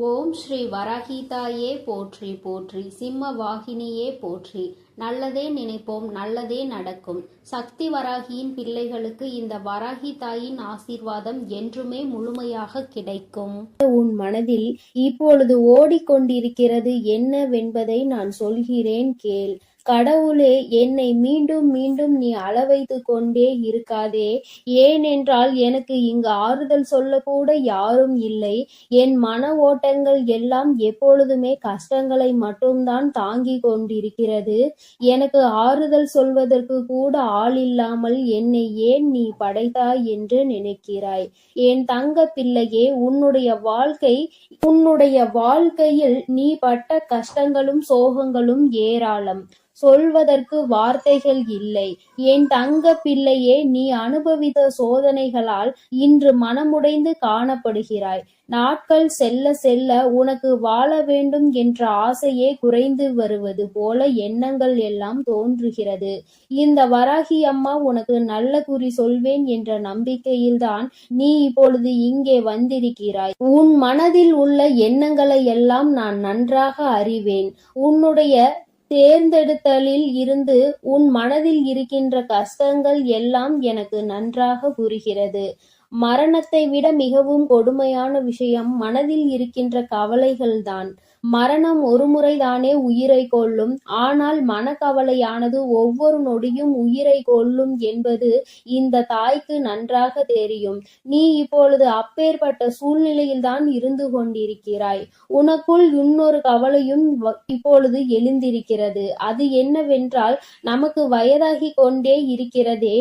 ஓம் ஸ்ரீ வராகிதாயே போற்றி போற்றி, சிம்ம வாகினியே போற்றி. நல்லதே நினைப்போம், நல்லதே நடக்கும். சக்தி வராகியின் பிள்ளைகளுக்கு இந்த வராகி தாயின் ஆசீர்வாதம் என்றுமே முழுமையாக கிடைக்கும். உன் மனதில் இப்பொழுது ஓடிக்கொண்டிருக்கிறது என்னவென்பதை நான் சொல்கிறேன் கேள். கடவுளே, என்னை மீண்டும் மீண்டும் நீ அளவைத்து கொண்டே இருக்காதே. ஏனென்றால் எனக்கு இங்கு ஆறுதல் சொல்லக்கூட யாரும் இல்லை. என் மன ஓட்டங்கள் எல்லாம் எப்பொழுதுமே கஷ்டங்களை மட்டும்தான் தாங்கி கொண்டிருக்கிறது. எனக்கு ஆறுதல் சொல்வதற்கு கூட ஆள் இல்லாமல் என்னை ஏன் நீ படைத்தாய் என்று நினைக்கிறாய். என் தங்க பிள்ளையே, உன்னுடைய வாழ்க்கையில் நீ பட்ட கஷ்டங்களும் சோகங்களும் ஏராளம். சொல்வதற்கு வார்த்தைகள் இல்லை. என் தங்க பிள்ளையே, நீ அனுபவித்த சோதனைகளால் இன்று மனமுடைந்து காணப்படுகிறாய். நாட்கள் செல்ல செல்ல உனக்கு வாழ வேண்டும் என்ற ஆசையே குறைந்து வருவது போல எண்ணங்கள் எல்லாம் தோன்றுகிறது. இந்த வராகி அம்மா உனக்கு நல்ல குறி சொல்வேன் என்ற நம்பிக்கையில்தான் நீ இப்பொழுது இங்கே வந்திருக்கிறாய். உன் மனதில் உள்ள எண்ணங்களை எல்லாம் நான் நன்றாக அறிவேன். உன்னுடைய தேர்ந்தெடுத்தலில் இருந்து உன் மனதில் இருக்கின்ற கஷ்டங்கள் எல்லாம் எனக்கு நன்றாக புரிகிறது. மரணத்தை விட மிகவும் கொடுமையான விஷயம் மனதில் இருக்கின்ற கவலைகள்தான். மரணம் ஒரு முறைதானே உயிரை கொல்லும். ஆனால் மனக்கவலையானது ஒவ்வொரு நொடியும் உயிரை கொல்லும் என்பது இந்த தாய்க்கு நன்றாக தெரியும். நீ இப்பொழுது அப்பேற்பட்ட சூழ்நிலையில்தான் இருந்து கொண்டிருக்கிறாய். உனக்குள் இன்னொரு கவலையும் இப்பொழுது எழுந்திருக்கிறது. அது என்னவென்றால், நமக்கு வயதாகி கொண்டே இருக்கிறதே,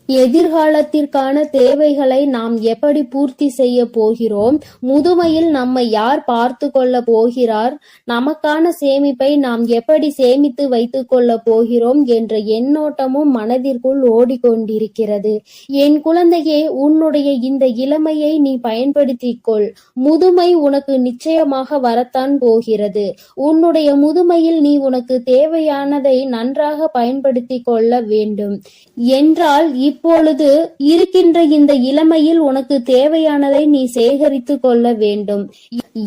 எதிர்காலத்திற்கான தேவைகளை நாம் எப்படி பூர்த்தி செய்ய போகிறோம்? முதுமையில் நம்மை யார் பார்த்து கொள்ள போகிறார்? நமக்கான சேமிப்பை நாம் எப்படி சேமித்து வைத்துக் கொள்ள போகிறோம் என்ற எண்ணோட்டமும் மனதிற்குள் ஓடிக்கொண்டிருக்கிறது. என் குழந்தையே, உன்னுடைய இந்த இளமையை நீ பயன்படுத்திக் கொள். முதுமை உனக்கு நிச்சயமாக வரத்தான் போகிறது. உன்னுடைய முதுமையில் நீ உனக்கு தேவையானதை நன்றாக பயன்படுத்திக் கொள்ள வேண்டும். என்றால் இப்பொழுது இருக்கின்ற இந்த இளமையில் உனக்கு தேவையானதை நீ சேகரித்து கொள்ள வேண்டும்.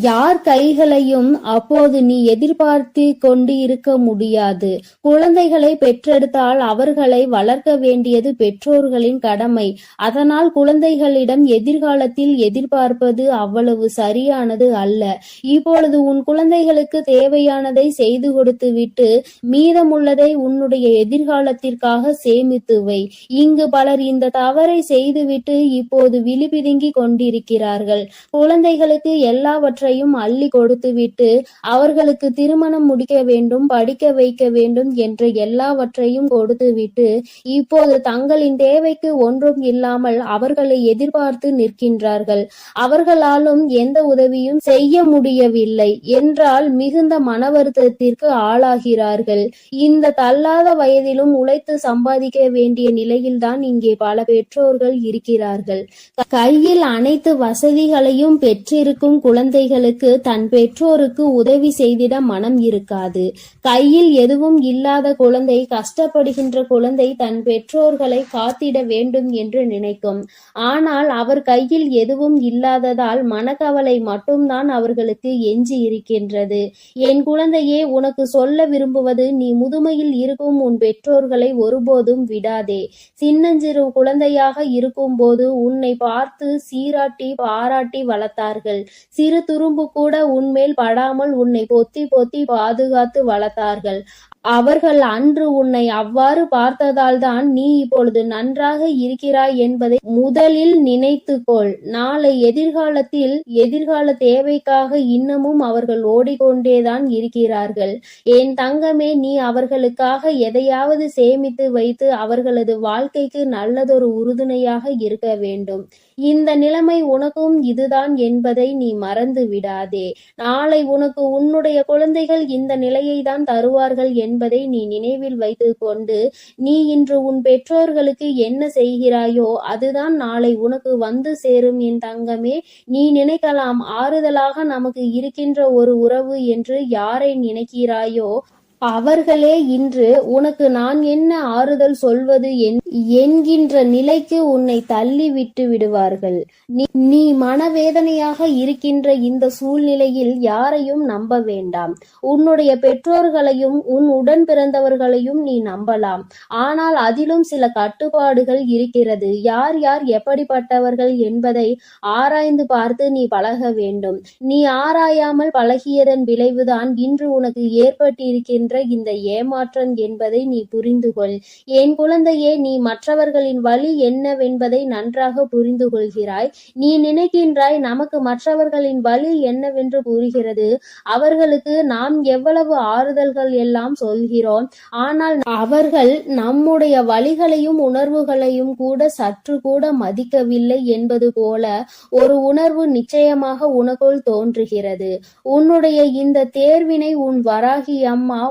யார் கைகளையும் அப்போது நீ எதிர்பார்த்து கொண்டு இருக்க முடியாது. குழந்தைகளை பெற்றெடுத்தால் அவர்களை வளர்க்க வேண்டியது பெற்றோர்களின் கடமை. அதனால் குழந்தைகளிடம் எதிர்காலத்தில் எதிர்பார்ப்பது அவ்வளவு சரியானது அல்ல. இப்பொழுது உன் குழந்தைகளுக்கு தேவையானதை செய்து கொடுத்து விட்டு மீதமுள்ளதை உன்னுடைய எதிர்காலத்திற்காக சேமித்து வை. இங்கு பலர் இந்த தவறை செய்துவிட்டு இப்போது விழிபிதுங்கி கொண்டிருக்கிறார்கள். குழந்தைகளுக்கு எல்லாவற்றையும் அள்ளி கொடுத்துவிட்டு அவர்களுக்கு திருமணம் முடிக்க வேண்டும், படிக்க வைக்க வேண்டும் என்ற எல்லாவற்றையும் கொடுத்துவிட்டு இப்போது தங்களின் தேவைக்கு ஒன்றும் இல்லாமல் அவர்களை எதிர்பார்த்து நிற்கின்றார்கள். அவர்களாலும் எந்த உதவியும் செய்ய முடியவில்லை என்றால் மிகுந்த மன வருத்தத்திற்கு ஆளாகிறார்கள். இந்த தள்ளாத வயதிலும் உழைத்து சம்பாதிக்க வேண்டிய நிலையில்தான் இங்கே பல பெற்றோர்கள் இருக்கிறார்கள். கையில் அனைத்து வசதிகளையும் பெற்றிருக்கும் குழந்தைகளுக்கு தன் பெற்றோருக்கு உதவி செய்திட மனம் இருக்காது. கையில் எதுவும் இல்லாத குழந்தை, கஷ்டப்படுகின்ற குழந்தை தன் பெற்றோர்களை காத்திட வேண்டும் என்று நினைக்கும். ஆனால் அவர் கையில் எதுவும் இல்லாததால் மனக்கவலை மட்டும்தான் அவர்களுக்கு எஞ்சி இருக்கின்றது. என் குழந்தையே, உனக்கு சொல்ல விரும்புவது, நீ முதுமையில் இருக்கும் உன் பெற்றோர்களை ஒருபோதும் விடாதே. சின்னஞ்சிறு குழந்தையாக இருக்கும் போது உன்னை பார்த்து சீராட்டி பாராட்டி வளர்த்தார்கள். சிறு துரும்பு கூட உன்மேல் படாமல் உன்னை பொத்தி பொத்தி பாதுகாத்து வளர்த்தார்கள். அவர்கள் அன்று உன்னை அவ்வாறு பார்த்ததால் தான் நீ இப்பொழுது நன்றாக இருக்கிறாய் என்பதை முதலில் நினைத்துக்கொள். நாளை எதிர்கால தேவைக்காக இன்னமும் அவர்கள் ஓடிக்கொண்டேதான் இருக்கிறார்கள். என் தங்கமே, நீ அவர்களுக்காக எதையாவது சேமித்து வைத்து அவர்களது வாழ்க்கைக்கு நல்லதொரு உறுதுணையாக இருக்க வேண்டும். இந்த நிலைமை உனக்கும் இதுதான் என்பதை நீ மறந்து விடாதே. நாளை உனக்கு உன்னுடைய குழந்தைகள் இந்த நிலையை தான் தருவார்கள் என்பதை நீ நினைவில் வைத்துக் கொண்டு, நீ இன்று உன் பெற்றோர்களுக்கு என்ன செய்கிறாயோ அதுதான் நாளை உனக்கு வந்து சேரும். என் தங்கமே, நீ நினைக்கலாம், ஆறுதலாக நமக்கு இருக்கின்ற ஒரு உறவு என்று யாரை நினைக்கிறாயோ அவர்களே இன்று உனக்கு நான் என்ன ஆறுதல் சொல்வது என்கின்ற நிலைக்கு உன்னை தள்ளி விட்டு விடுவார்கள். நீ மனவேதனையாக இருக்கின்ற இந்த சூழ்நிலையில் யாரையும் நம்ப வேண்டாம். உன்னுடைய பெற்றோர்களையும் உன் உடன் பிறந்தவர்களையும் நீ நம்பலாம். ஆனால் அதிலும் சில கட்டுப்பாடுகள் இருக்கிறது. யார் யார் எப்படிப்பட்டவர்கள் என்பதை ஆராய்ந்து பார்த்து நீ பழக வேண்டும். நீ ஆராயாமல் பழகியதன் விளைவுதான் இன்று உனக்கு ஏற்பட்டிருக்கின்ற இந்த ஏமாற்றம் என்பதை நீ புரிந்து கொள். என் குழந்தையே, நீ மற்றவர்களின் வழி என்னவென்பதை நன்றாக புரிந்து கொள்கிறாய். நீ நினைக்கின்றாய் நமக்கு மற்றவர்களின் வழி என்னவென்று புரிகிறது, அவர்களுக்கு நாம் எவ்வளவு ஆறுதல்கள் எல்லாம் சொல்கிறோம். ஆனால் அவர்கள் நம்முடைய வழிகளையும் உணர்வுகளையும் கூட சற்று கூட மதிக்கவில்லை என்பது போல ஒரு உணர்வு நிச்சயமாக உனக்குள் தோன்றுகிறது. உன்னுடைய இந்த தேர்வினை உன் வராகி அம்மா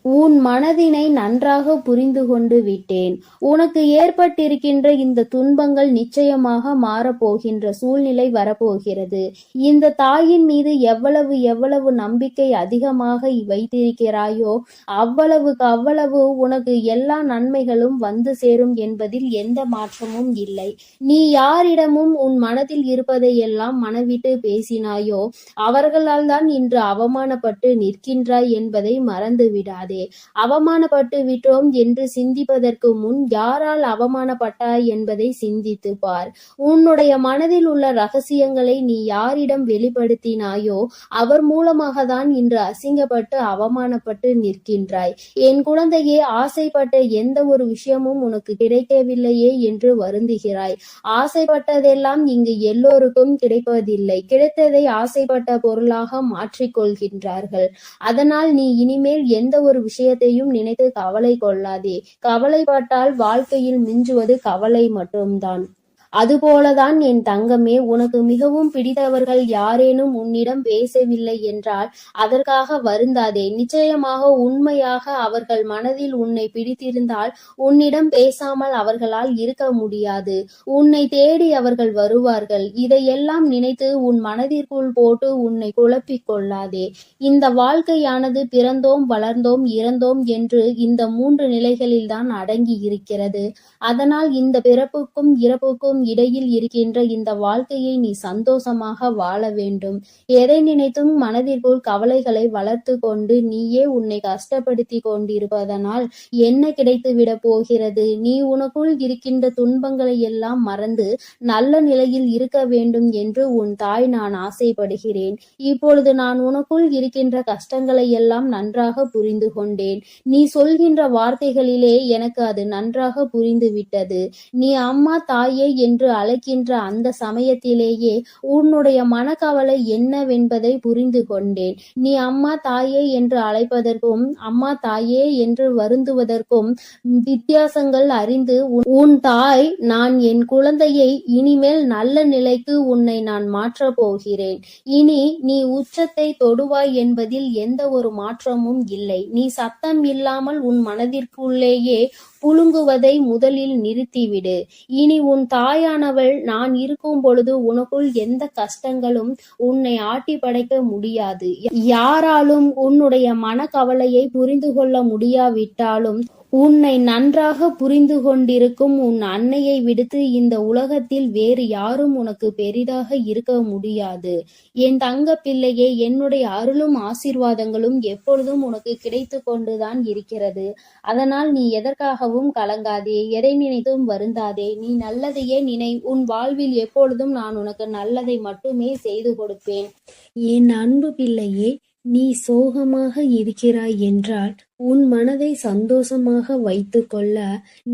உன் மனதினை நன்றாக புரிந்து கொண்டு விட்டேன். உனக்கு ஏற்பட்டிருக்கின்ற இந்த துன்பங்கள் நிச்சயமாக மாறப்போகின்ற சூழ்நிலை வரப்போகிறது. இந்த தாயின் மீது எவ்வளவு எவ்வளவு நம்பிக்கை அதிகமாக வைத்திருக்கிறாயோ அவ்வளவுக்கு அவ்வளவு உனக்கு எல்லா நன்மைகளும் வந்து சேரும் என்பதில் எந்த மாற்றமும் இல்லை. நீ யாரிடமும் உன் மனதில் இருப்பதை எல்லாம் மனவிட்டு பேசினாயோ அவர்களால் தான் இன்று அவமானப்பட்டு நிற்கின்றாய் என்பதை மறந்து விடாதே. அவமானப்பட்டு விட்டோம் என்று சிந்திப்பதற்கு முன் யாரால் அவமானப்பட்டாய் என்பதை சிந்தித்து பார். உன்னுடைய மனதில் உள்ள ரகசியங்களை நீ யாரிடம் வெளிப்படுத்தினாயோ அவர் மூலமாக தான் இன்று அசிங்கப்பட்டு அவமானப்பட்டு நிற்கின்றாய். என் குழந்தையே, ஆசைப்பட்ட எந்த ஒரு விஷயமும் உனக்கு கிடைக்கவில்லையே என்று வருந்துகிறாய். ஆசைப்பட்டதெல்லாம் இங்கு எல்லோருக்கும் கிடைப்பதில்லை. கிடைத்ததை ஆசைப்பட்ட பொருளாக மாற்றிக்கொள்கின்றார்கள். அதனால் நீ இனிமேல் எந்த ஒரு விஷயத்தையும் நினைத்து கவலை கொள்ளாதே. கவலைப்பட்டால் வாழ்க்கையில் மிஞ்சுவது கவலை மட்டும்தான். அதுபோலதான் என் தங்கமே, உனக்கு மிகவும் பிடித்தவர்கள் யாரேனும் உன்னிடம் பேசவில்லை என்றால் அதற்காக வருந்தாதே. நிச்சயமாக உண்மையாக அவர்கள் மனதில் உன்னை பிடித்திருந்தால் உன்னிடம் பேசாமல் அவர்களால் இருக்க முடியாது. உன்னை தேடி அவர்கள் வருவார்கள். இதையெல்லாம் நினைத்து உன் மனதிற்குள் போட்டு உன்னை குழப்பிக் கொள்ளாதே. இந்த வாழ்க்கையானது பிறந்தோம், வளர்ந்தோம், இறந்தோம் என்று இந்த 3 நிலைகளில்தான் அடங்கி இருக்கிறது. அதனால் இந்த பிறப்புக்கும் இறப்புக்கும் இடையில் இருக்கின்ற இந்த வாழ்க்கையை நீ சந்தோஷமாக வாழ வேண்டும். எதை நினைத்தும் மனதிற்குள் கவலைகளை வளர்த்து கொண்டு நீயே உன்னை கஷ்டப்படுத்தி கொண்டிருப்பதனால் என்ன கிடைத்து விட போகிறது? நீ உனக்குள் இருக்கின்ற துன்பங்களை எல்லாம் மறந்து நல்ல நிலையில் இருக்க வேண்டும் என்று உன் தாய் நான் ஆசைப்படுகிறேன். இப்பொழுது நான் உனக்குள் இருக்கின்ற கஷ்டங்களை எல்லாம் நன்றாக புரிந்து கொண்டேன். நீ சொல்கின்ற வார்த்தைகளிலே எனக்கு அது நன்றாக புரிந்து விட்டது. நீ அம்மா, தாயே என்று அழைக்கின்ற அந்த சமயத்திலேயே உன்னுடைய மனக்கவலை என்னவென்பதை புரிந்து கொண்டேன். நீ அம்மா, தாயே என்று அழைப்பதற்கும் அம்மா, தாயே என்று வருந்துவதற்கும் வித்தியாசங்கள் அறிந்து உன் தாய் நான் என் குழந்தையை இனிமேல் நல்ல நிலைக்கு உன்னை நான் மாற்றப் போகிறேன். இனி நீ உச்சத்தை தொடுவாய் என்பதில் எந்த ஒரு மாற்றமும் இல்லை. நீ சத்தம் இல்லாமல் உன் மனதிற்குள்ளேயே புழுங்குவதை முதலில் நிறுத்திவிடு. இனி உன் தாயானவள் நான் இருக்கும் பொழுது உனக்குள் எந்த கஷ்டங்களும் உன்னை ஆட்டி படைக்க முடியாது. யாராலும் உன்னுடைய மனக்கவலையை புரிந்து கொள்ள முடியாவிட்டாலும் உன்னை நன்றாக புரிந்து கொண்டிருக்கும் உன் அன்னையை விடுத்து இந்த உலகத்தில் வேறு யாரும் உனக்கு பெரிதாக இருக்க முடியாது. என் தங்க பிள்ளையே, என்னுடைய அருளும் ஆசீர்வாதங்களும் எப்பொழுதும் உனக்கு கிடைத்து கொண்டுதான் இருக்கிறது. அதனால் நீ எதற்காகவும் கலங்காதே, எதை நினைத்தும் வருந்தாதே. நீ நல்லதையே நினை. உன் வாழ்வில் எப்பொழுதும் நான் உனக்கு நல்லதை மட்டுமே செய்து கொடுப்பேன். என் அன்பு பிள்ளையே, நீ சோகமாக இருக்கிறாய் என்றால் உன் மனதை சந்தோஷமாக வைத்து கொள்ள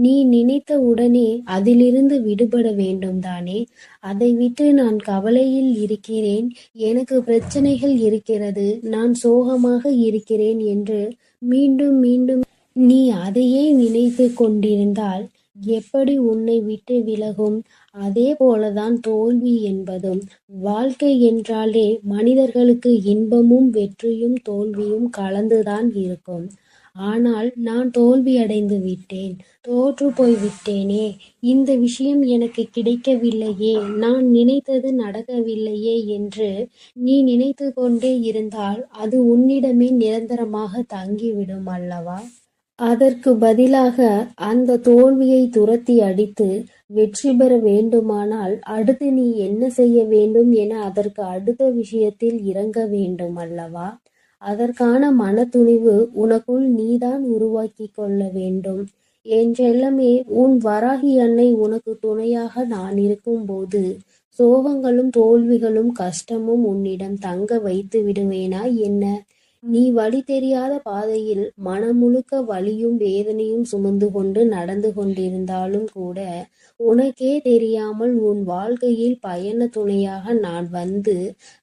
நீ நினைத்த உடனே அதிலிருந்து விடுபட வேண்டும் தானே? அதை விட்டு நான் கவலையில் இருக்கிறேன், எனக்கு பிரச்சனைகள் இருக்கிறது, நான் சோகமாக இருக்கிறேன் என்று மீண்டும் மீண்டும் நீ அதையே நினைத்து கொண்டிருந்தால் எப்படி உன்னை விட்டு விலகும்? அதே போலதான் தோல்வி என்பதும். வாழ்க்கை என்றாலே மனிதர்களுக்கு இன்பமும் வெற்றியும் தோல்வியும் கலந்துதான் இருக்கும். ஆனால் நான் தோல்வியடைந்து விட்டேன். தோற்று போய் விட்டேனே. இந்த விஷயம் எனக்கு கிடைக்கவில்லையே, நான் நினைத்தது நடக்கவில்லையே என்று நீ நினைத்து கொண்டே இருந்தால் அது உன்னிடமே நிரந்தரமாக தங்கிவிடும் அல்லவா? அதற்கு பதிலாக அந்த தோல்வியை துரத்தி அடித்து வெற்றி பெற வேண்டுமானால் அடுத்து நீ என்ன செய்ய வேண்டும் என அதற்கு அடுத்த விஷயத்தில் இறங்க வேண்டும் அல்லவா? அதற்கான மனத்துணிவு உனக்குள் நீதான் உருவாக்கி கொள்ள வேண்டும். என் செல்லமே, உன் வராகி அன்னை உனக்கு துணையாக நான் இருக்கும்போது சோகங்களும் தோல்விகளும் கஷ்டமும் உன்னிடம் தங்க வைத்து விடுவேனா என்ன? நீ வழி தெரியாத பாதையில் மனம் முழுக்க வலியும் வேதனையும் சுமந்து கொண்டு நடந்து கொண்டிருந்தாலும் கூட உனக்கே தெரியாமல் உன் வாழ்க்கையில் பயண துணையாக நான் வந்து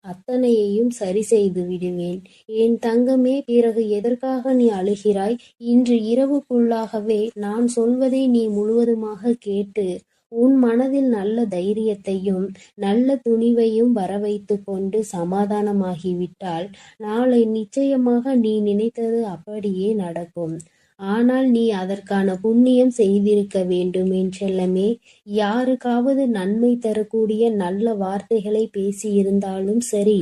அத்தனையையும் சரி செய்து விடுவேன். என் தங்கமே, பிறகு எதற்காக நீ அழுகிறாய்? இன்று இரவுக்குள்ளாகவே நான் சொல்வதை நீ முழுவதுமாக கேட்டு உன் மனதில் நல்ல தைரியத்தையும் நல்ல துணிவையும் வரவைத்து கொண்டு சமாதானமாகிவிட்டால் நாளை நிச்சயமாக நீ நினைத்தது அப்படியே நடக்கும். ஆனால் நீ அதற்கான புண்ணியம் செய்திருக்க வேண்டும் என் செல்லமே. யாருக்காவது நன்மை தரக்கூடிய நல்ல வார்த்தைகளை பேசியிருந்தாலும் சரி,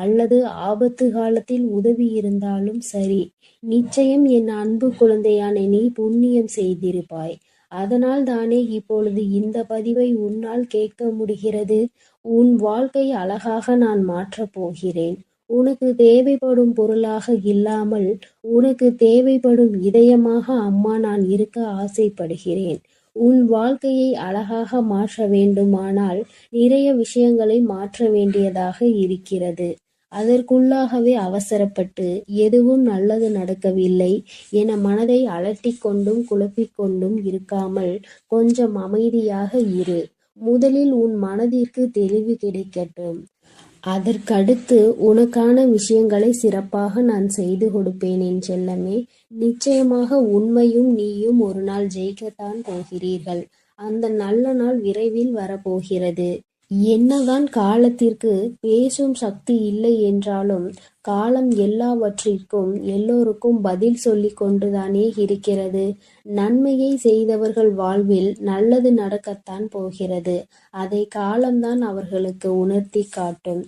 அல்லது ஆபத்து காலத்தில் உதவி இருந்தாலும் சரி, நிச்சயம் என் அன்பு குழந்தையான நீ புண்ணியம் செய்திருப்பாய். அதனால் தானே இப்பொழுது இந்த பதிவை உன்னால் கேட்க முடிகிறது. உன் வாழ்க்கை அழகாக நான் மாற்றப் போகிறேன். உனக்கு தேவைப்படும் பொருளாக இல்லாமல் உனக்கு தேவைப்படும் இதயமாக அம்மா நான் இருக்க ஆசைப்படுகிறேன். உன் வாழ்க்கையை அழகாக மாற்ற வேண்டுமானால் நிறைய விஷயங்களை மாற்ற வேண்டியதாக இருக்கிறது. அதற்குள்ளாகவே அவசரப்பட்டு எதுவும் நல்லது நடக்கவில்லை என மனதை அலட்டிக் கொண்டும் குழப்பிக் கொண்டும் இருக்காமல் கொஞ்சம் அமைதியாக இரு. முதலில் உன் மனதிற்கு தெளிவு கிடைக்கட்டும். அதற்கடுத்து உனக்கான விஷயங்களை சிறப்பாக நான் செய்து கொடுப்பேன் என் செல்லமே. நிச்சயமாக உண்மையும் நீயும் ஒரு நாள் ஜெயிக்கத்தான் போகிறீர்கள். அந்த நல்ல நாள் விரைவில் வரப்போகிறது. என்னதான் காலத்திற்கு பேசும் சக்தி இல்லை என்றாலும் காலம் எல்லாவற்றிற்கும் எல்லோருக்கும் பதில் சொல்லிக் கொண்டுதானே இருக்கிறது. நன்மையை செய்தவர்கள் வாழ்வில் நல்லது நடக்கத்தான் போகிறது. அதை காலம்தான் அவர்களுக்கு உணர்த்தி காட்டும்.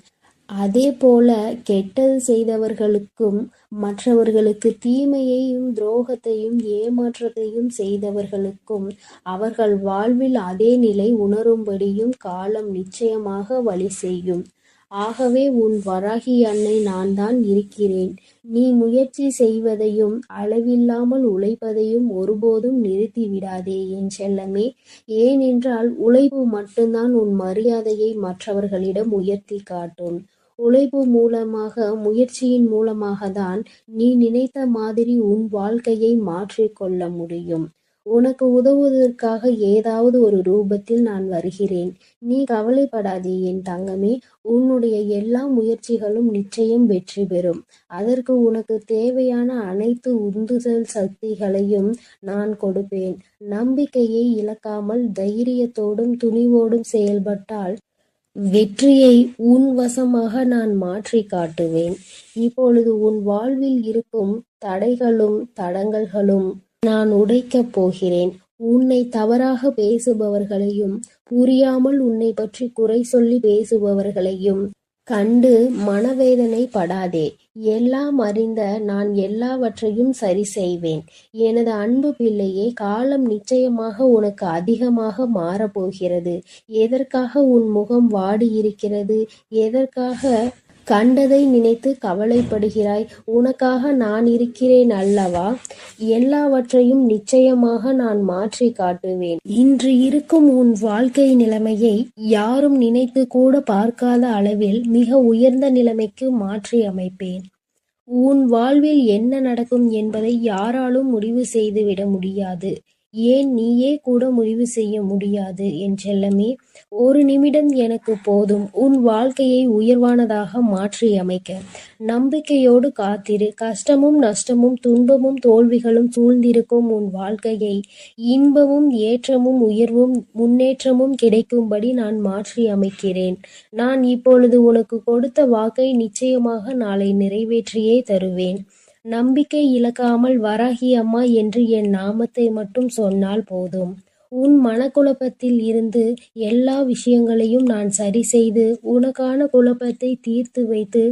அதே போல கெட்டது செய்தவர்களுக்கும் மற்றவர்களுக்கு தீமையையும் துரோகத்தையும் ஏமாற்றத்தையும் செய்தவர்களுக்கும் அவர்கள் வாழ்வில் அதே நிலை உணரும்படியும் காலம் நிச்சயமாக வழி செய்யும். ஆகவே உன் வராகி அன்னை நான் தான் இருக்கிறேன். நீ முயற்சி செய்வதையும் அளவில்லாமல் உழைப்பதையும் ஒருபோதும் நிறுத்தி விடாதே என் செல்லமே. ஏனென்றால் உழைப்பு மட்டும்தான் உன் மரியாதையை மற்றவர்களிடம் உயர்த்தி காட்டும். உழைப்பு மூலமாக, முயற்சியின் மூலமாக தான் நீ நினைத்த மாதிரி உன் வாழ்க்கையை மாற்றிக்கொள்ள முடியும். உனக்கு உதவுவதற்காக ஏதாவது ஒரு ரூபத்தில் நான் வருகிறேன். நீ கவலைப்படாதே என் தங்கமே. உன்னுடைய எல்லா முயற்சிகளும் நிச்சயம் வெற்றி பெறும். அதற்கு உனக்கு தேவையான அனைத்து உந்துதல் சக்திகளையும் நான் கொடுப்பேன். நம்பிக்கையை இழக்காமல் தைரியத்தோடும் துணிவோடும் செயல்பட்டால் வெற்றியை உன் வசமாக நான் மாற்றி காட்டுவேன். இப்பொழுது உன் வாழ்வில் இருக்கும் தடைகளும் தடங்கல்களும் நான் உடைக்கப் போகிறேன். உன்னை தவறாக பேசுபவர்களையும் புரியாமல் உன்னை பற்றி குறை சொல்லி பேசுபவர்களையும் கண்டு மனவேதனை படாதே. எல்லாம் அறிந்த நான் எல்லாவற்றையும் சரி செய்வேன். எனது அன்பு பிள்ளையே, காலம் நிச்சயமாக உனக்கு அதிகமாக மாறப்போகிறது. எதற்காக உன் முகம் வாடி இருக்கிறது? எதற்காக கண்டதை நினைத்து கவலைப்படுகிறாய்? உனக்காக நான் இருக்கிறேன் அல்லவா? எல்லாவற்றையும் நிச்சயமாக நான் மாற்றி காட்டுவேன். இன்று இருக்கும் உன் வாழ்க்கை நிலைமையை யாரும் நினைத்து கூட பார்க்காத அளவில் மிக உயர்ந்த நிலைமைக்கு மாற்றி அமைப்பேன். உன் வாழ்வில் என்ன நடக்கும் என்பதை யாராலும் முடிவு செய்துவிட முடியாது. ஏன் நீயே கூட முடிவு செய்ய முடியாது என் செல்லமே. ஒரு நிமிடம் எனக்கு போதும் உன் வாழ்க்கையை உயர்வானதாக மாற்றி அமைக்க. நம்பிக்கையோடு காத்திரு. கஷ்டமும் நஷ்டமும் துன்பமும் தோல்விகளும் சூழ்ந்திருக்கும் உன் வாழ்க்கையை இன்பமும் ஏற்றமும் உயர்வும் முன்னேற்றமும் கிடைக்கும்படி நான் மாற்றி அமைக்கிறேன். நான் இப்பொழுது உனக்கு கொடுத்த வாக்கை நிச்சயமாக நாளை நிறைவேற்றியே தருவேன். நம்பிக்கை இழக்காமல் வராகி அம்மா என்று என் நாமத்தை மட்டும் சொன்னால் போதும். உன் மனக்குழப்பத்தில் இருந்து எல்லா விஷயங்களையும் நான் சரி செய்து உனக்கான குழப்பத்தை தீர்த்து வைத்து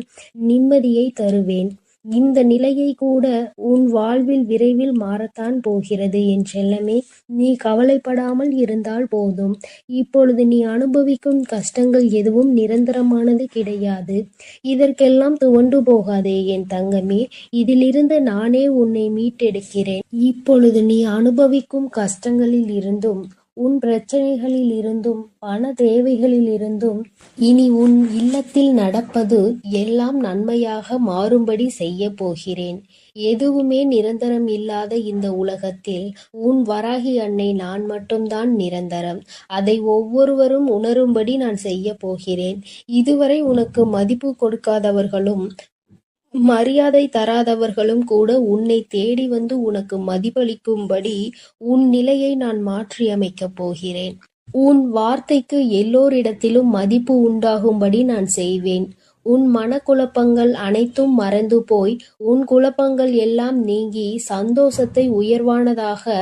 நிம்மதியை தருவேன். இந்த நிலையை கூட உன் வாழ்வில் விரைவில் மாறத்தான் போகிறது என் செல்லமே. நீ கவலைப்படாமல் இருந்தால் போதும். இப்பொழுது நீ அனுபவிக்கும் கஷ்டங்கள் எதுவும் நிரந்தரமானது கிடையாது. இதற்கெல்லாம் துவண்டு போகாதே என் தங்கமே. இதிலிருந்து நானே உன்னை மீட்டெடுக்கிறேன். இப்பொழுது நீ அனுபவிக்கும் கஷ்டங்களில் இருந்தும் உன் பிரச்சனைகளில் இருந்தும் பண தேவைகளில் இருந்தும் இனி உன் இல்லத்தில் நடப்பது எல்லாம் நன்மையாக மாறும்படி செய்ய போகிறேன். எதுவுமே நிரந்தரம் இல்லாத இந்த உலகத்தில் உன் வராகி அன்னை நான் மட்டும்தான் நிரந்தரம். அதை ஒவ்வொருவரும் உணரும்படி நான் செய்ய போகிறேன். இதுவரை உனக்கு மதிப்பு கொடுக்காதவர்களும் மரியாதை தராதவர்களும் கூட உன்னை தேடி வந்து உனக்கு மதிப்பளிக்கும்படி உன் நிலையை நான் மாற்றியமைக்கப் போகிறேன். உன் வார்த்தைக்கு எல்லோரிடத்திலும் மதிப்பு உண்டாகும்படி நான் செய்வேன். உன் மனக்குழப்பங்கள் அனைத்தும் மறந்து போய் உன் குழப்பங்கள் எல்லாம் நீங்கி சந்தோஷத்தை உயர்வானதாக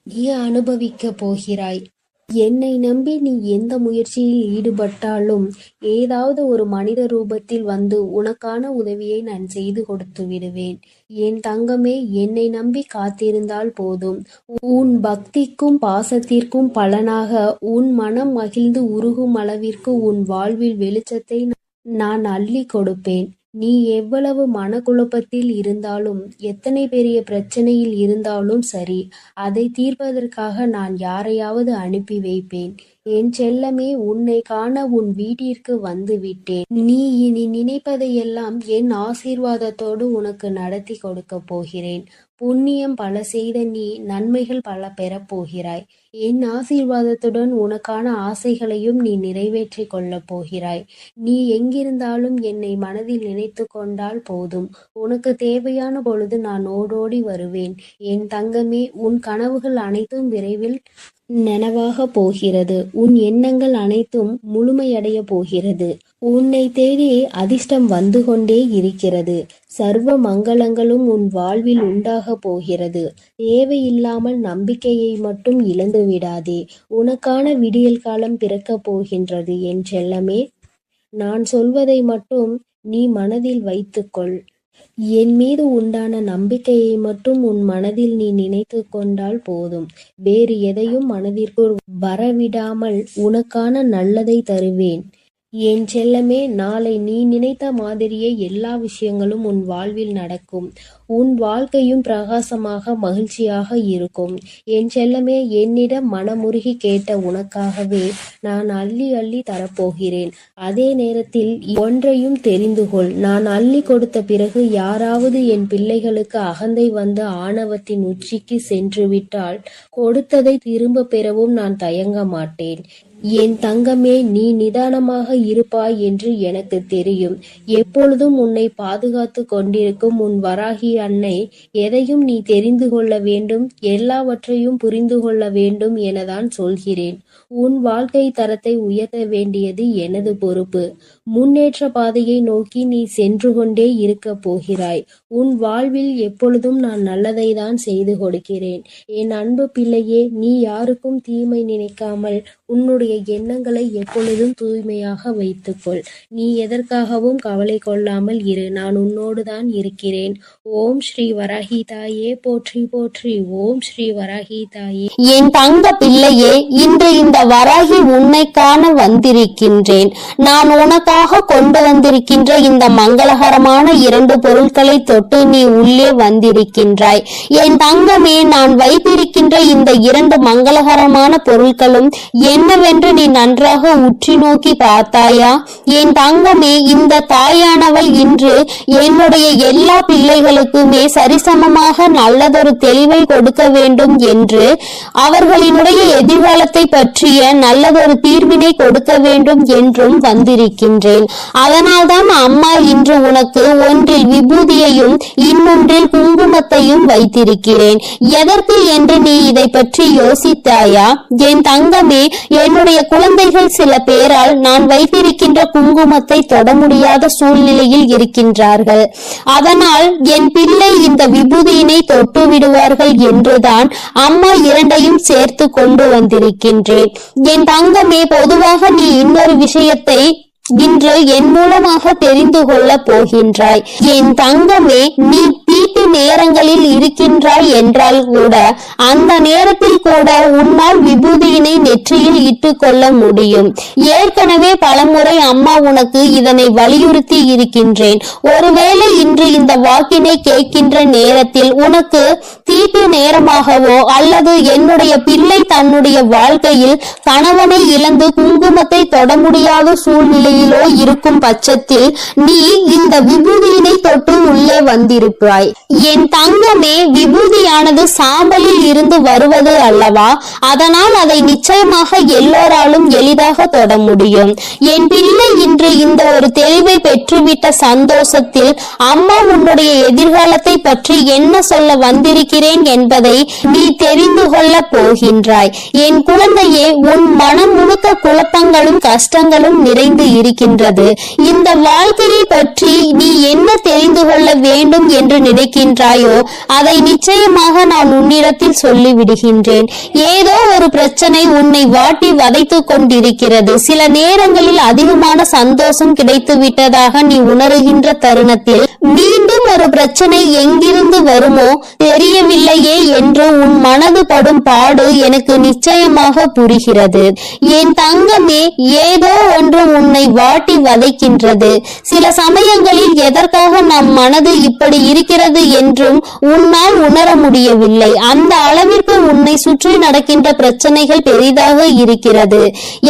நீ அனுபவிக்கப் போகிறாய். என்னை நம்பி நீ எந்த முயற்சியில் ஈடுபட்டாலும் ஏதாவது ஒரு மனித ரூபத்தில் வந்து உனக்கான உதவியை நான் செய்து கொடுத்து விடுவேன். என் தங்கமே, என்னை நம்பி காத்திருந்தால் போதும். உன் பக்திக்கும் பாசத்திற்கும் பலனாக உன் மனம் மகிழ்ந்து உருகும் அளவிற்கு உன் வாழ்வில் வெளிச்சத்தை நான் அள்ளி கொடுப்பேன். நீ எவ்வளவு மனக்குழப்பத்தில் இருந்தாலும் எத்தனை பெரிய பிரச்சனையில் இருந்தாலும் சரி, அதை தீர்ப்பதற்காக நான் யாரையாவது அனுப்பி வைப்பேன். என் செல்லமே, உன்னை காண உன் வீட்டிற்கு வந்து விட்டேன். நீ இனி நினைப்பதையெல்லாம் என் ஆசீர்வாதத்தோடு உனக்கு நடத்தி கொடுக்க போகிறேன். புண்ணியம் பல செய்த நீ நன்மைகள் பல பெறப்போகிறாய். என் ஆசீர்வாதத்துடன் உனக்கான ஆசைகளையும் நீ நிறைவேற்றி கொள்ளப் போகிறாய். நீ எங்கிருந்தாலும் என்னை மனதில் நினைத்து கொண்டால் போதும். உனக்கு தேவையான பொழுது நான் ஓடோடி வருவேன். என் தங்கமே, உன் கனவுகள் அனைத்தும் விரைவில் நனவாக போகிறது. உன் எண்ணங்கள் அனைத்தும் முழுமையடைய போகிறது. உன்னை தேடி அதிர்ஷ்டம் வந்து கொண்டே இருக்கிறது. சர்வ மங்களங்களும் உன் வாழ்வில் உண்டாக போகிறது. தேவையில்லாமல் நம்பிக்கையை மட்டும் இழந்து விடாதே. உனக்கான விடியல் காலம் பிறக்கப் போகின்றது என் செல்லமே. நான் சொல்வதை மட்டும் நீ மனதில் வைத்துக்கொள். என் மீது உண்டான நம்பிக்கையை மட்டும் உன் மனதில் நீ நினைத்து கொண்டால் போதும். வேறு எதையும் மனதிற்குள் வரவிடாமல் உனக்கான நல்லதை தருவேன். என் செல்லமே, நாளை நீ நினைத்த மாதிரியே எல்லா விஷயங்களும் உன் வாழ்வில் நடக்கும். உன் வாழ்க்கையும் பிரகாசமாக மகிழ்ச்சியாக இருக்கும். என் செல்லமே, என்னிடம் மனமுருகி கேட்ட உனக்காகவே நான் அள்ளி அள்ளி தரப்போகிறேன். அதே நேரத்தில் ஒன்றையும் தெரிந்து கொள். நான் அள்ளி கொடுத்த பிறகு யாராவது என் பிள்ளைகளுக்கு அகந்தை வந்து ஆணவத்தின் உச்சிக்கு சென்று விட்டால் கொடுத்ததை திரும்ப பெறவும் நான் தயங்க மாட்டேன். என் தங்கமே, நீ நிதானமாக இருப்பாய் என்று எனக்கு தெரியும். எப்பொழுதும் உன்னை பாதுகாத்து கொண்டிருக்கும் உன் வராகி அன்னை எதையும் நீ தெரிந்து கொள்ள வேண்டும், எல்லாவற்றையும் புரிந்து கொள்ள வேண்டும் எனதான் சொல்கிறேன். உன் வாழ்க்கை தரத்தை உயர்த்த வேண்டியது எனது பொறுப்பு. முன்னேற்ற பாதையை நோக்கி நீ சென்று கொண்டே இருக்க போகிறாய். உன் வாழ்வில் எப்பொழுதும் நான் நல்லதை தான் செய்து கொடுக்கிறேன். என் அன்பு பிள்ளையே, நீ யாருக்கும் தீமை நினைக்காமல் உன்னுடைய எண்ணங்களை எப்பொழுதும் தூய்மையாக வைத்துக்கொள். நீ எதற்காகவும் கவலை கொள்ளாமல் இரு. நான் உன்னோடு தான் இருக்கிறேன். ஓம் ஸ்ரீ வராகி தாயே போற்றி போற்றி. ஓம் ஸ்ரீ வராகி தாயே. என் தங்க பிள்ளையே, இன்று இந்த வராகி உன்னை காண வந்திருக்கின்றேன். நான் உனக்காக கொண்டு வந்திருக்கின்ற இந்த மங்களகரமான 2 பொருட்களை தொட்டு நீ உள்ளே வந்திருக்கின்றாய். என் தங்கமே, நான் வைத்திருக்கின்ற இந்த 2 மங்களகரமான பொருட்களும் என்னவென்று நீ நன்றாக உற்றி நோக்கி பார்த்தாயா? என் தங்கமே, இந்த தாயானவள் இன்று என்னுடைய எல்லா பிள்ளைகளுக்குமே சரிசமமாக நல்லதொரு தெளிவை கொடுக்க வேண்டும் என்று, அவர்களினுடைய எதிர்காலத்தை பற்றிய நல்லதொரு தீர்வினை கொடுக்க வேண்டும் என்றும் வந்திருக்கின்றேன். அதனால்தான் அம்மா இன்று உனக்கு ஒன்றில் விபூதியையும் இன்னொன்றில் குங்குமத்தையும் வைத்திருக்கிறேன். எதற்கு என்று நீ இதை பற்றி யோசித்தாயா? என் தங்கமே, என்னுடைய என்னுடைய குழந்தைகள் சில பேரால் நான் வைத்திருக்கின்ற குங்குமத்தை தொட முடியாத சூழ்நிலையில் இருக்கின்றார்கள். அதனால் என் பிள்ளை இந்த விபூதியினை தொட்டு விடுவார்கள் என்றுதான் அம்மா இரண்டையும் சேர்த்து கொண்டு வந்திருக்கின்றேன். என் தங்கமே, பொதுவாக நீ இன்னொரு விஷயத்தை இன்று என் மூலமாக தெரிந்து கொள்ள போகின்றாய். என் தங்கமே, நீ தீட்டு நேரங்களில் இருக்கின்றாய் என்றால் கூட அந்த நேரத்தில் கூட உன்னால் விபூதியினை நெற்றியில் இட்டு கொள்ள முடியும். ஏற்கனவே பலமுறை அம்மா உனக்கு இதனை வலியுறுத்தி இருக்கின்றேன். ஒருவேளை இன்று இந்த வாக்கினை கேட்கின்ற நேரத்தில் உனக்கு தீட்டு நேரமாகவோ அல்லது என்னுடைய பிள்ளை தன்னுடைய வாழ்க்கையில் கணவனை இழந்து குங்குமத்தை தொட முடியாத சூழ்நிலையிலோ இருக்கும் பட்சத்தில் நீ இந்த விபூதியினை தொட்டு உள்ளே வந்திருப்பாய். என் தங்கமே, விபூதியானது சாம்பலில் இருந்து வருவது அல்லவா? அதனால் அதை நிச்சயமாக எல்லோராலும் எளிதாக தொட முடியும். என் பிள்ளை இன்று இந்த ஒரு தெளிவை பெற்றுவிட்ட சந்தோஷத்தில் அம்மா உன்னுடைய எதிர்காலத்தை பற்றி என்ன சொல்ல வந்திருக்கிறேன் என்பதை நீ தெரிந்து கொள்ள போகின்றாய். என் குழந்தையே, உன் மனம் முழுக்க குழப்பங்களும் கஷ்டங்களும் நிறைந்து இருக்கின்றது. இந்த வாழ்க்கையை பற்றி நீ என்ன தெரிந்து கொள்ள வேண்டும் என்று நினைக்கின்றாயோ அதை நிச்சயமாக நான் உன்னிடத்தில் சொல்லிவிடுகின்றேன். ஏதோ ஒரு பிரச்சனை உன்னை வாட்டி வதைத்துக் கொண்டிருக்கிறது. சில நேரங்களில் அதிகமான சந்தோஷம் கிடைத்து விட்டதாக நீ உணர்கின்ற தருணத்தில் மீண்டும் ஒரு பிரச்சனை எங்கிருந்து வருமோ தெரியவில்லையே என்று உன் மனது படும் பாடு எனக்கு நிச்சயமாக புரிகிறது. என் தங்கமே, ஏதோ ஒன்று உன்னை வாட்டி வதைக்கின்றது. சில சமயங்களில் எதற்காக நம் மனது இப்படி இருக்கிறது என்றும் உன்னால் உணர முடியவில்லை. அந்த அளவிற்கு உன்னை சுற்றி நடக்கின்ற பிரச்சனைகள் பெரிதாக இருக்கிறது.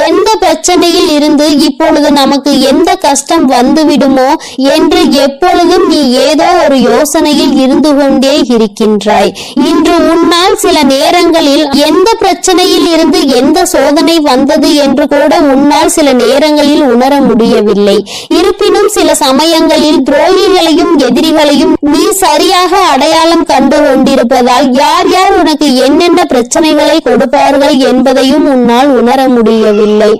எந்த பிரச்சனையில் இருந்து இப்பொழுது நமக்கு எந்த கஷ்டம் வந்துவிடுமோ என்று எப்பொழுதும் நீ ஏதோ ஒரு யோசனையில் இருந்து கொண்டே இருக்கின்றாய். இன்று உன்னால் சில நேரங்களில் எந்த பிரச்சனையில் இருந்து எந்த சோதனை வந்தது என்று கூட உன்னால் சில நேரங்களில் உணர முடியவில்லை. இருப்பினும் சில சமயங்களில் துரோகிகளையும் எதிரிகளையும் நீ சரியாக அடையாளம் கண்டு கொண்டிருப்பதால் யார் யார் உனக்கு என்னென்ன பிரச்சனைகளை கொடுப்பார்கள் என்பதையும் உன்னால் உணர முடியவில்லை.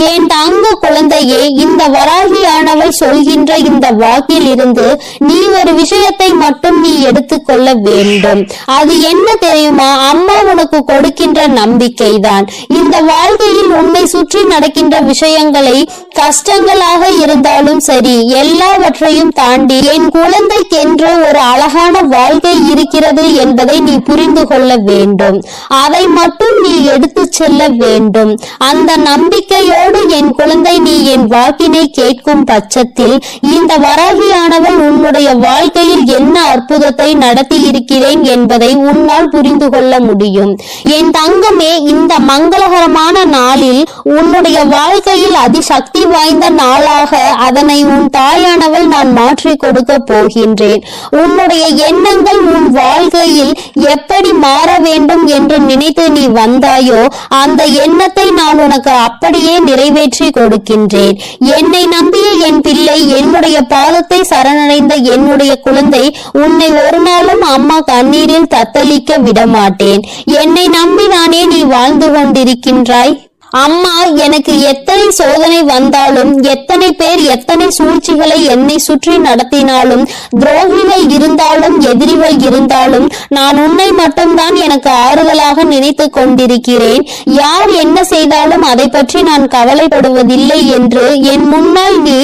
என் தங்க குழந்தையே, இந்த வராகியானவள் சொல்கின்ற இந்த வாக்கில் இருந்து நீ ஒரு விஷயத்தை மட்டும் நீ எடுத்துக்கொள்ள வேண்டும். அது என்ன தெரியுமா? அம்மா உனக்கு கொடுக்கின்ற நம்பிக்கைதான். இந்த வாழ்க்கையில் உன்னை சுற்றி நடக்கின்ற விஷயங்களை கஷ்டங்களாக இருந்தாலும் சரி, எல்லாவற்றையும் தாண்டி என் குழந்தைக்கென்று ஒரு அழகான வாழ்க்கை இருக்கிறது என்பதை நீ புரிந்து கொள்ள வேண்டும். அதை மட்டும் நீ எடுத்து செல்ல வேண்டும். அந்த நம்பிக்கையோடு என் குழந்தை நீ என் வாக்கினை கேட்கும் பட்சத்தில் இந்த வராகியானவள் உன்னுடைய வாழ்க்கையில் என்ன அற்புதத்தை நடத்தி இருக்கிறேன் என்பதை உன்னால் புரிந்து கொள்ள முடியும். என் தங்கமே, இந்த மங்களகரமான நாளில் உன்னுடைய வாழ்க்கையில் அதிசக்தி வாய்ந்த நாளாக அதனை உன் தாயானவள் நான் மாற்றி கொடுக்க போகின்றேன். உன்னுடைய எண்ணங்கள் உன் வாழ்க்கையில் எப்படி மாற வேண்டும் என்று நினைத்து நீ வந்தாயோ அந்த எண்ணத்தை நான் உனக்கு அப்படியே நிறைவேற்றி கொடுக்கின்றேன். என்னை நம்பிய என் பிள்ளை, என்னுடைய பாதத்தை சரணடைந்த என்னுடைய குழந்தை, உன்னை ஒரு நாளும் அம்மா கண்ணீரில் தத்தளிக்க விடமாட்டேன். என்னை நம்பிதானே நீ வாழ்ந்து கொண்டிருக்கின்றாய். அம்மா எனக்கு எத்தனை சோதனை வந்தாலும், எத்தனை பேர் எத்தனை சூழ்ச்சிகளை என்னை சுற்றி நடத்தினாலும், துரோகிகள் இருந்தாலும் எதிரிகள் இருந்தாலும் நான் உன்னை மட்டும்தான் எனக்கு ஆறுதலாக நினைத்து கொண்டிருக்கிறேன். யார் என்ன செய்தாலும் அதை பற்றி நான் கவலைப்படுவதில்லை என்று என் முன்னால் நீ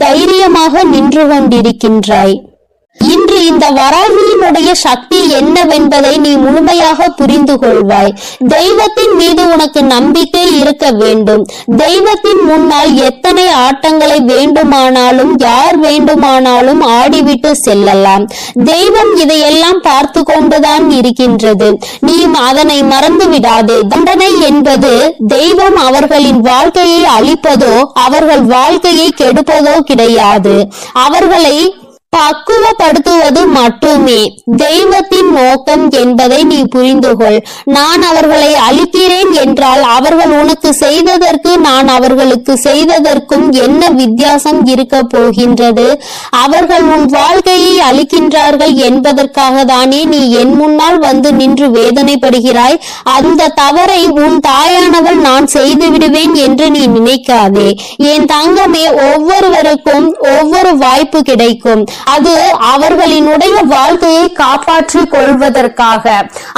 தைரியமாக நின்று கொண்டிருக்கின்றாய். இன்று இந்த வராகியினுடைய சக்தி என்னவென்பதை நீ முழுமையாக புரிந்து கொள்வாய். தெய்வத்தின் மீது உனக்கு நம்பிக்கை இருக்க வேண்டும். தெய்வத்தின் முன்னால் எத்தனை ஆட்டங்களை வேண்டுமானாலும் யார் வேண்டுமானாலும் ஆடிவிட்டு செல்லலாம். தெய்வம் இதையெல்லாம் பார்த்து கொண்டுதான் இருக்கின்றது. நீ அதனை மறந்து விடாதே. தண்டனை என்பது தெய்வம் அவர்களின் வாழ்க்கையை அழிப்பதோ அவர்கள் வாழ்க்கையை கெடுப்பதோ கிடையாது. அவர்களை பக்குவப்படுத்துவது மட்டுமே தெய்வத்தின் நோக்கம் என்பதை நீ புரிந்து கொள். நான் அவர்களை அழிக்கிறேன் என்றால் அவர்கள் உனக்கு செய்ததற்கு நான் அவர்களுக்கு செய்ததற்கும் என்ன வித்தியாசம் இருக்க போகின்றது? அவர்கள் உன் வாழ்க்கையை அழிக்கின்றார்கள் என்பதற்காக தானே நீ என் முன்னால் வந்து நின்று வேதனைப்படுகிறாய். அந்த தவறை உன் தாயானவள் நான் செய்து விடுவேன் என்று நீ நினைக்காதே. என் தங்கமே, ஒவ்வொருவருக்கும் ஒவ்வொரு வாய்ப்பு கிடைக்கும். அது அவர்களினுடைய வாழ்க்கையை காப்பாற்றிக் கொள்வதற்காக.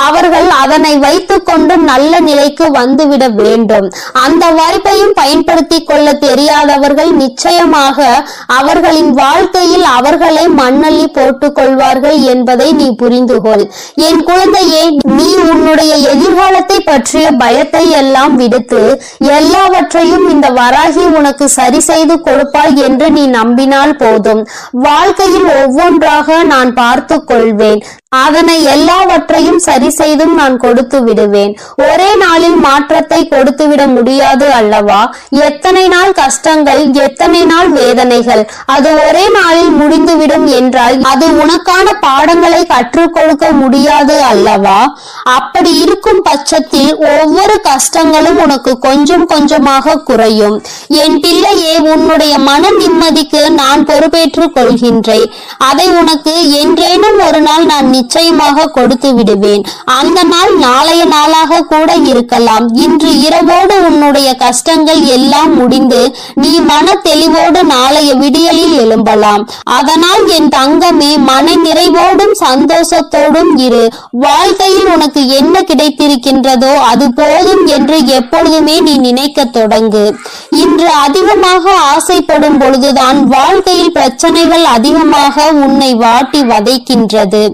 அவர்கள் அதனை வைத்துக் கொண்டு நல்ல நிலைக்கு வந்துவிட வேண்டும். அந்த வாய்ப்பையும் பயன்படுத்திக் கொள்ள தெரியாதவர்கள் நிச்சயமாக அவர்களின் வாழ்க்கையில் அவர்களை மண்ணள்ளி போட்டுக் கொள்வார்கள் என்பதை நீ புரிந்து கொள். என் குழந்தையே, நீ உன்னுடைய எதிர்காலத்தை பற்றிய பயத்தை எல்லாம் விடுத்து எல்லாவற்றையும் இந்த வராகி உனக்கு சரி செய்து கொடுப்பாள் என்று நீ நம்பினால் போதும். வாழ்க்கையில் ஒவ்வொன்றாக நான் பார்த்து கொள்வேன். அதனை எல்லாவற்றையும் சரி செய்தும் நான் கொடுத்து விடுவேன். ஒரே நாளில் மாற்றத்தை கொடுத்து விட முடியாது அல்லவா? எத்தனை நாள் கஷ்டங்கள், எத்தனை நாள் வேதனைகள், அது ஒரே நாளில் முடிந்துவிடும் என்றால் அது உனக்கான பாடங்களை கற்றுக் கொடுக்க முடியாது அல்லவா? அப்படி இருக்கும் பட்சத்தில் ஒவ்வொரு கஷ்டங்களும் உனக்கு கொஞ்சம் கொஞ்சமாக குறையும். என் பிள்ளையே, உன்னுடைய மன நிம்மதிக்கு நான் பொறுப்பேற்றுக் கொள்கின்றேன். அதை உனக்கு என்றேனும் ஒரு நாள் நான் நிச்சயமாக கொடுத்து விடுவேன். அந்த நாள் நாளைய நாளாக கூட இருக்கலாம். இன்று இரவோடு உன்னுடைய கஷ்டங்கள் எல்லாம் முடிந்து நீ மன தெளிவோடு நாளைய விடியலில் எழும்பலாம். அதனால் என் தங்கமே, மன நிறைவோடும் சந்தோஷத்தோடும் இரு. வாழ்க்கையில் உனக்கு என்ன கிடைத்திருக்கின்றதோ அது போதும் என்று எப்பொழுதுமே நீ நினைக்க தொடங்கு. இன்று அதிகமாக ஆசைப்படும் பொழுதுதான் வாழ்க்கையில் பிரச்சனைகள் அதிகமாக உன்னை வாட்டி வதைக்கின்றது.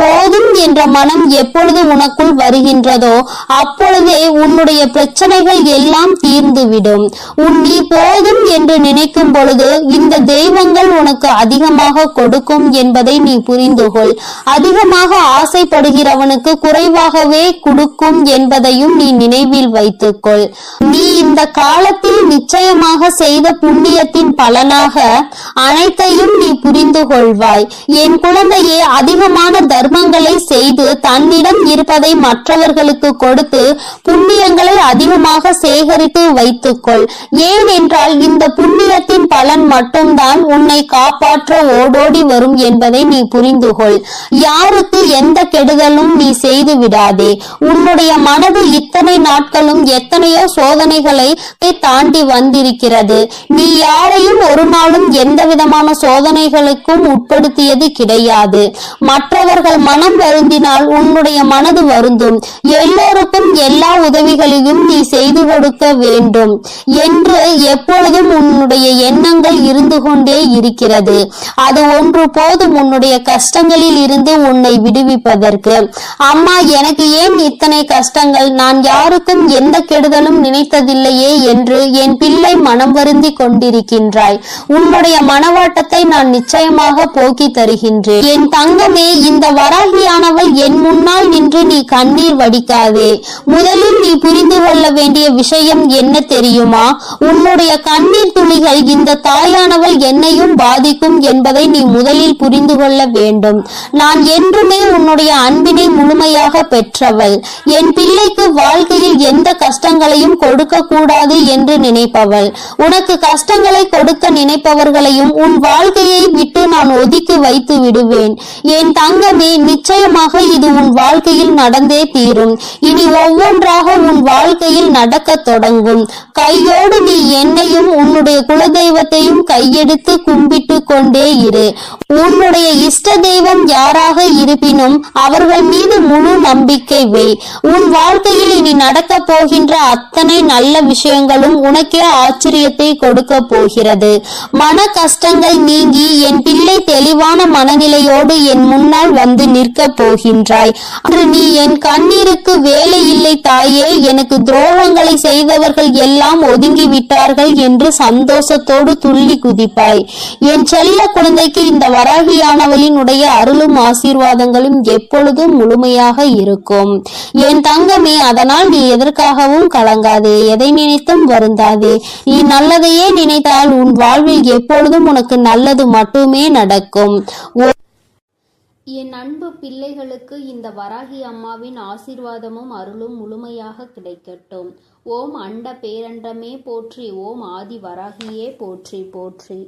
போதும் என்ற மனம் எப்பொழுது உனக்குள் வருகின்றதோ அப்பொழுதே உன்னுடைய பிரச்சனைகள் எல்லாம் தீர்ந்துவிடும். நீ போதும் என்று நினைக்கும் பொழுது இந்த தெய்வங்கள் உனக்கு அதிகமாக கொடுக்கும் என்பதை நீ புரிந்து கொள். அதிகமாக ஆசைப்படுகிறவனுக்கு குறைவாகவே கொடுக்கும் என்பதையும் நீ நினைவில் வைத்துக்கொள். நீ இந்த காலத்தில் நிச்சயமாக செய்த புண்ணியத்தின் பலனாக அனைத்தையும் நீ புரிந்து கொள்வாய். என் குழந்தையே, அதிகமான தர்மங்களை செய்து தன்னிடம் இருப்பதை மற்றவர்களுக்கு கொடுத்து புண்ணியங்களை அதிகமாக சேகரித்து வைத்துக்கொள். ஏனென்றால் இந்த புண்ணியத்தின் பலன் மட்டும்தான் உன்னை காப்பாற்ற ஓடோடி வரும் என்பதை நீ புரிந்து கொள். யாருக்கு எந்த கெடுதலும் நீ செய்து விடாதே. உன்னுடைய மனது இத்தனை நாட்களும் எத்தனையோ சோதனைகளை தாண்டி வந்திருக்கிறது. நீ யாரையும் ஒரு நாளும் எந்த விதமான சோதனைகளுக்கும் உட்படுத்தியது கிடையாது. மற்றவர்கள் மனம் வருந்தினால் உன்னுடைய மனது வருந்தும். எல்லோருக்கும் எல்லா உதவிகளையும் நீ செய்து கொடுக்க வேண்டும் என்று எப்பொழுதும் உன்னுடைய எண்ணங்கள் இருந்து கொண்டே இருக்கிறது. அது ஒன்று போதும் உன்னுடைய கஷ்டங்களில் இருந்து உன்னை விடுவிப்பதற்கு. அம்மா, எனக்கு ஏன் இத்தனை கஷ்டங்கள்? நான் யாருக்கும் எந்த கெடுதலும் நினைத்ததில்லையே என்று என் பிள்ளை மனம் வருந்தி கொண்டிருக்கின்றாய். உன்னுடைய மனவாட்டத்தை நான் நிச்சயமாக போக்கி தருகின்றேன். என் தங்கமே, இந்த வராகியானவள் என் முன்னால் நின்று நீ கண்ணீர் வடிக்காதே. முதலில் நீ புரிந்து கொள்ள வேண்டிய விஷயம் என்ன தெரியுமா? உன்னுடைய கண்ணீர் துளிகள் இந்த தாயானவள் என்னையும் பாதிக்கும் என்பதை நீ முதலில் புரிந்து கொள்ள வேண்டும். நான் என்றுமே உன்னுடைய அன்பினை முழுமையாக பெற்றவள். என் பிள்ளைக்கு வாழ்க்கையில் எந்த கஷ்டங்களையும் கொடுக்க கூடாது என்று நினைப்பவள். உனக்கு கஷ்டங்களை கொடுக்க நினைப்பவர்களையும் உன் வாழ்க்கையை விட்டு நான் ஒதுக்கி வைத்து விடுவேன். என் தங்கமே, நிச்சயமாக இது உன் வாழ்க்கையில் நடந்தே தீரும். இனி ஒவ்வொன்றாக உன் வாழ்க்கையில் நடக்க தொடங்கும். கையோடு நீ என்னையும் உன்னுடைய குலதெய்வத்தையும் கையெடுத்து கும்பிட்டு கொண்டே இரு. உன்னுடைய இஷ்ட தெய்வம் யாராக இருப்பினும் அவர்கள் மீது முழு நம்பிக்கை வை. உன் வாழ்க்கையில் இனி நடக்க போகின்ற அத்தனை நல்ல விஷயங்களும் உனக்கே ஆச்சரியத்தை கொடுக்க போகிறது. மன கஷ்டங்கள் நீங்கி என் பிள்ளை தெளிவான மனநிலையோடு என் முன்னால் வந்து நிற்க போகின்றாய். அன்று நீ என் கண்ணீருக்கு வேலை இல்லை தாயே, எனக்கு துரோகங்களை செய்தவர்கள் எல்லாம் ஒதுங்கி விட்டார்கள் என்று சந்தோஷத்தோடு துள்ளி குதிப்பாய். என் செல்ல குழந்தைக்கு இந்த வராகியானவளினுடைய அருளும் ஆசீர்வாதங்களும் எப்பொழுதும் முழுமையாக இருக்கும். என் தங்கமே, அதனால் நீ எதற்காகவும் கலங்காதே, எதை நினைத்தும் வருந்தாதே. நீ நல்லதையே நினைத்தால் உன் வாழ்வில் எப்பொழுதும் உனக்கு நல்லது மட்டுமே நடக்கும். என் அன்பு பிள்ளைகளுக்கு இந்த வராகி அம்மாவின் ஆசீர்வாதமும் அருளும் முழுமையாக கிடைக்கட்டும். ஓம் அண்ட பேரண்டமே போற்றி. ஓம் ஆதி வராகியே போற்றி போற்றி.